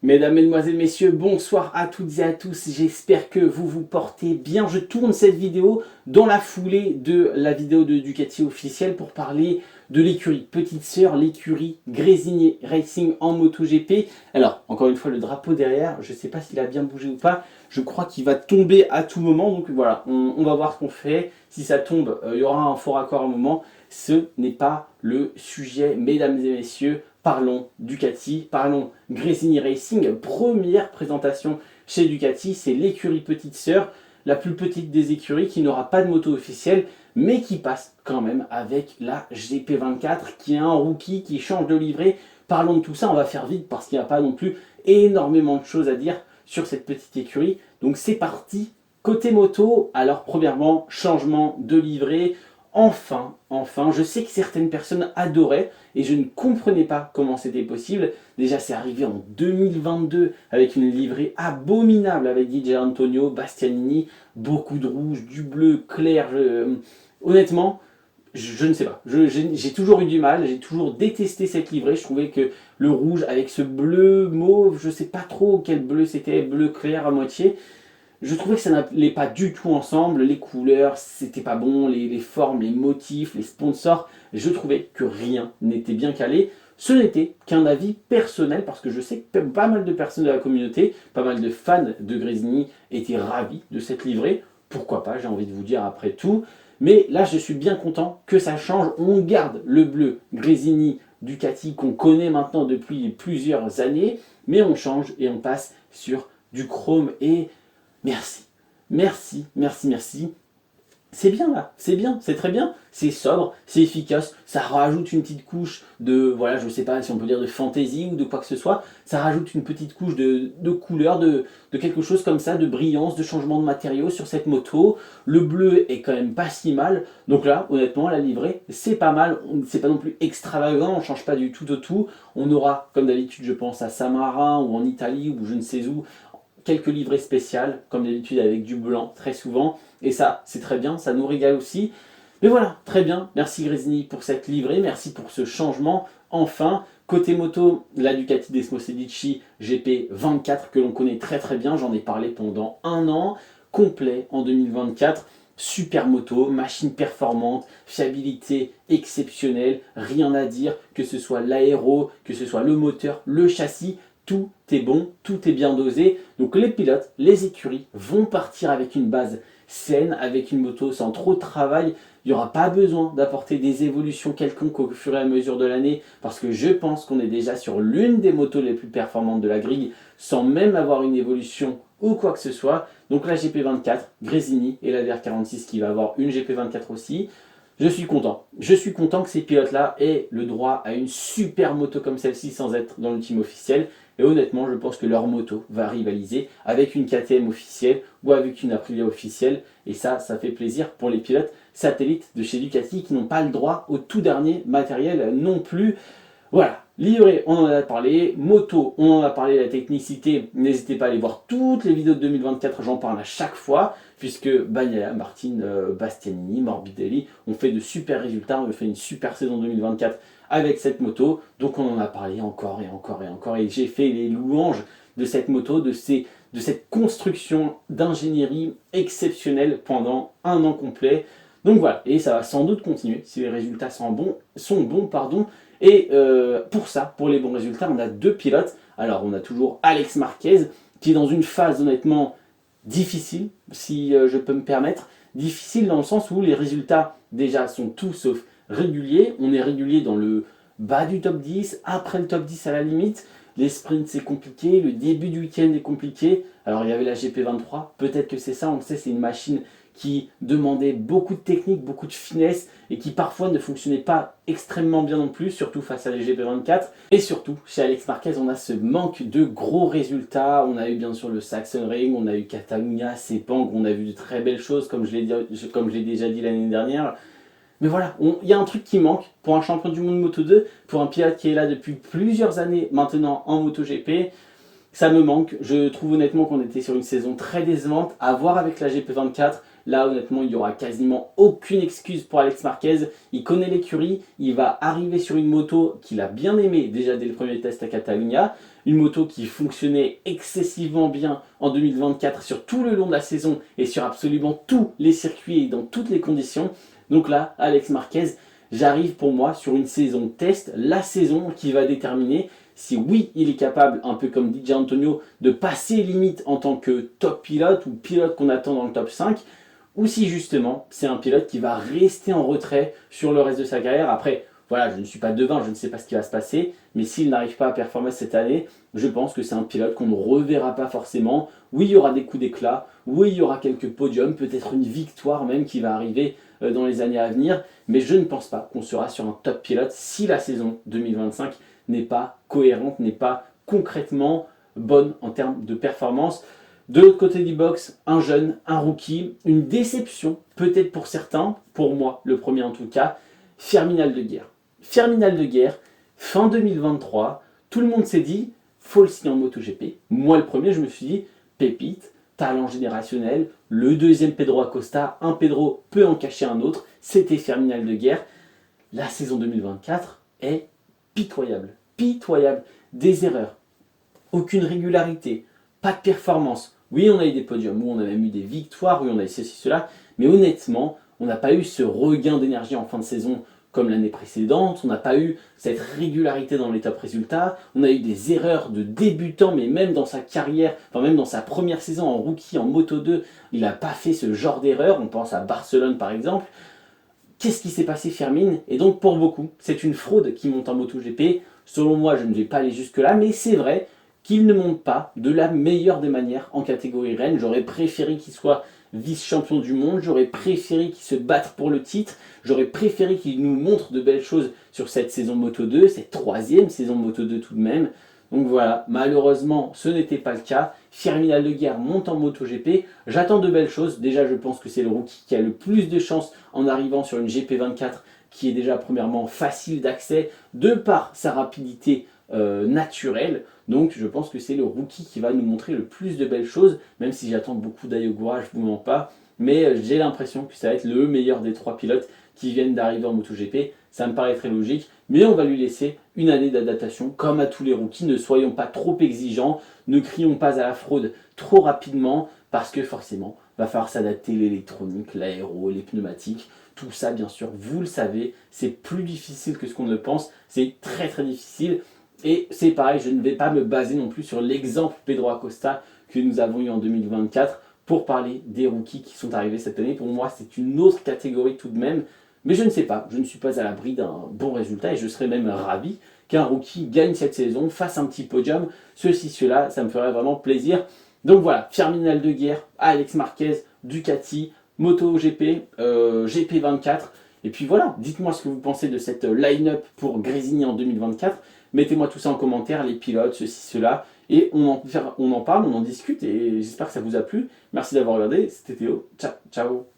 Mesdames, Mesdemoiselles, Messieurs, bonsoir à toutes et à tous, j'espère que vous vous portez bien. Je tourne cette vidéo dans la foulée de la vidéo de Ducati officielle pour parler de l'écurie petite sœur, l'écurie Gresini Racing en MotoGP. Alors, encore une fois, le drapeau derrière, je ne sais pas s'il a bien bougé ou pas, je crois qu'il va tomber à tout moment, donc voilà, on va voir ce qu'on fait. Si ça tombe, il y aura un faux raccord à un moment. Ce n'est pas le sujet, mesdames et messieurs. Parlons Ducati, parlons Gresini Racing. Première présentation chez Ducati, c'est l'écurie petite sœur, la plus petite des écuries qui n'aura pas de moto officielle, mais qui passe quand même avec la GP24, qui est un rookie, qui change de livret. Parlons de tout ça, on va faire vite parce qu'il n'y a pas non plus énormément de choses à dire sur cette petite écurie. Donc c'est parti, côté moto. Alors premièrement, changement de livret. Enfin, je sais que certaines personnes adoraient et je ne comprenais pas comment c'était possible. Déjà, c'est arrivé en 2022 avec une livrée abominable avec DJ Antonio, Bastianini, beaucoup de rouge, du bleu clair. Honnêtement, je ne sais pas. J'ai toujours eu du mal, j'ai toujours détesté cette livrée. Je trouvais que le rouge avec ce bleu mauve, je ne sais pas trop quel bleu c'était, bleu clair à moitié. Je trouvais que ça n'allait pas du tout ensemble, les couleurs, c'était pas bon, les formes, les motifs, les sponsors, je trouvais que rien n'était bien calé. Ce n'était qu'un avis personnel, parce que je sais que pas mal de personnes de la communauté, pas mal de fans de Gresini étaient ravis de cette livrée. Pourquoi pas, j'ai envie de vous dire après tout. Mais là, je suis bien content que ça change. On garde le bleu Gresini Ducati qu'on connaît maintenant depuis plusieurs années, mais on change et on passe sur du chrome et merci, merci. C'est bien là, c'est bien, c'est très bien, c'est sobre, c'est efficace, ça rajoute une petite couche de, voilà, je sais pas si on peut dire de fantaisie ou de quoi que ce soit, ça rajoute une petite couche de couleur, de quelque chose comme ça, de brillance, de changement de matériaux sur cette moto. Le bleu est quand même pas si mal, donc là, honnêtement, la livrée, c'est pas mal, c'est pas non plus extravagant, on change pas du tout au tout. On aura, comme d'habitude, je pense à Saint-Marin ou en Italie ou je ne sais où, quelques livrées spéciales, comme d'habitude avec du blanc, très souvent. Et ça, c'est très bien, ça nous régale aussi. Mais voilà, très bien. Merci Gresini pour cette livrée, merci pour ce changement. Enfin, côté moto, la Ducati Desmo Sedici GP24 que l'on connaît très très bien, j'en ai parlé pendant un an, complet en 2024. Super moto, machine performante, fiabilité exceptionnelle, rien à dire, que ce soit l'aéro, que ce soit le moteur, le châssis, tout est bon, tout est bien dosé. Donc les pilotes, les écuries vont partir avec une base saine, avec une moto sans trop de travail. Il n'y aura pas besoin d'apporter des évolutions quelconques au fur et à mesure de l'année parce que je pense qu'on est déjà sur l'une des motos les plus performantes de la grille sans même avoir une évolution ou quoi que ce soit. Donc la GP24, Gresini et la VR46 qui va avoir une GP24 aussi. Je suis content. Je suis content que ces pilotes-là aient le droit à une super moto comme celle-ci sans être dans le team officiel. Et honnêtement, je pense que leur moto va rivaliser avec une KTM officielle ou avec une Aprilia officielle. Et ça fait plaisir pour les pilotes satellites de chez Ducati qui n'ont pas le droit au tout dernier matériel non plus. Voilà, livré, on en a parlé. Moto, on en a parlé. La technicité, n'hésitez pas à aller voir toutes les vidéos de 2024, j'en parle à chaque fois. Puisque Bagnaia, Martin, Bastianini, Morbidelli ont fait de super résultats, ont fait une super saison 2024 avec cette moto. Donc on en a parlé encore et encore et encore. Et j'ai fait les louanges de cette moto, de cette construction d'ingénierie exceptionnelle pendant un an complet. Donc voilà, et ça va sans doute continuer si les résultats sont bons, pardon. Et pour ça, pour les bons résultats, on a deux pilotes. Alors on a toujours Alex Marquez qui est dans une phase honnêtement difficile, si je peux me permettre. Difficile dans le sens où les résultats déjà sont tout sauf réguliers. On est régulier dans le bas du top 10, après le top 10 à la limite. Les sprints c'est compliqué, le début du week-end est compliqué. Alors il y avait la GP23, peut-être que c'est ça, on le sait, c'est une machine qui demandait beaucoup de technique, beaucoup de finesse et qui parfois ne fonctionnait pas extrêmement bien non plus, surtout face à les GP24. Et surtout, chez Alex Marquez, on a ce manque de gros résultats. On a eu bien sûr le Sachsenring, on a eu Catalunya, Sepang, on a vu de très belles choses comme je l'ai déjà dit l'année dernière. Mais voilà, il y a un truc qui manque pour un champion du monde Moto 2, pour un pilote qui est là depuis plusieurs années maintenant en MotoGP. Ça me manque. Je trouve honnêtement qu'on était sur une saison très décevante. À voir avec la GP24, Là, honnêtement, il n'y aura quasiment aucune excuse pour Alex Marquez. Il connaît l'écurie, il va arriver sur une moto qu'il a bien aimée déjà dès le premier test à Catalunya. Une moto qui fonctionnait excessivement bien en 2024 sur tout le long de la saison et sur absolument tous les circuits et dans toutes les conditions. Donc là, Alex Marquez, j'arrive pour moi sur une saison de test, la saison qui va déterminer si oui, il est capable, un peu comme DJ Antonio, de passer limite en tant que top pilote ou pilote qu'on attend dans le top 5, ou si justement c'est un pilote qui va rester en retrait sur le reste de sa carrière. Après, voilà, je ne suis pas devin, je ne sais pas ce qui va se passer, mais s'il n'arrive pas à performer cette année, je pense que c'est un pilote qu'on ne reverra pas forcément. Oui, il y aura des coups d'éclat, oui, il y aura quelques podiums, peut-être une victoire même qui va arriver dans les années à venir, mais je ne pense pas qu'on sera sur un top pilote si la saison 2025 n'est pas cohérente, n'est pas concrètement bonne en termes de performance. De l'autre côté du box, un jeune, un rookie, une déception peut-être pour certains, pour moi le premier en tout cas, Firmin Aldeguer. Firmin Aldeguer, fin 2023, tout le monde s'est dit, faut le signer en MotoGP. Moi le premier, je me suis dit, pépite, talent générationnel, le deuxième Pedro Acosta, un Pedro peut en cacher un autre, c'était Firmin Aldeguer. La saison 2024 est pitoyable, pitoyable, des erreurs, aucune régularité, pas de performance. Oui, on a eu des podiums, oui, on a même eu des victoires, oui, on a eu ceci, cela, mais honnêtement, on n'a pas eu ce regain d'énergie en fin de saison comme l'année précédente, on n'a pas eu cette régularité dans les top résultats, on a eu des erreurs de débutants, mais même dans sa carrière, enfin même dans sa première saison en rookie, en Moto 2, il n'a pas fait ce genre d'erreur, on pense à Barcelone par exemple. Qu'est-ce qui s'est passé, Firmin? Et donc pour beaucoup, c'est une fraude qui monte en MotoGP. Selon moi, je ne vais pas aller jusque-là, mais c'est vrai qu'il ne monte pas de la meilleure des manières en catégorie reine. J'aurais préféré qu'il soit vice-champion du monde, j'aurais préféré qu'il se batte pour le titre, j'aurais préféré qu'il nous montre de belles choses sur cette saison Moto 2, cette troisième saison Moto 2 tout de même. Donc voilà, malheureusement, ce n'était pas le cas. Firmin Aldeguer monte en MotoGP. J'attends de belles choses. Déjà, je pense que c'est le rookie qui a le plus de chances en arrivant sur une GP24 qui est déjà premièrement facile d'accès de par sa rapidité naturelle. Donc je pense que c'est le rookie qui va nous montrer le plus de belles choses, même si j'attends beaucoup d'Ayogura, je ne vous mens pas. Mais j'ai l'impression que ça va être le meilleur des trois pilotes qui viennent d'arriver en MotoGP. Ça me paraît très logique, mais on va lui laisser une année d'adaptation, comme à tous les rookies. Ne soyons pas trop exigeants, ne crions pas à la fraude trop rapidement, parce que forcément, va falloir s'adapter l'électronique, l'aéro, les pneumatiques. Tout ça, bien sûr, vous le savez, c'est plus difficile que ce qu'on ne pense. C'est très très difficile. Et c'est pareil, je ne vais pas me baser non plus sur l'exemple Pedro Acosta que nous avons eu en 2024 pour parler des rookies qui sont arrivés cette année. Pour moi, c'est une autre catégorie tout de même. Mais je ne sais pas, je ne suis pas à l'abri d'un bon résultat et je serais même ravi qu'un rookie gagne cette saison, fasse un petit podium, ceci, cela, ça me ferait vraiment plaisir. Donc voilà, Firmin Aldeguer, Alex Marquez, Ducati, MotoGP, GP24. Et puis voilà, dites-moi ce que vous pensez de cette line-up pour Gresini en 2024. Mettez-moi tout ça en commentaire, les pilotes, ceci, cela. Et on en parle, on en discute et j'espère que ça vous a plu. Merci d'avoir regardé, c'était Théo. Ciao, ciao.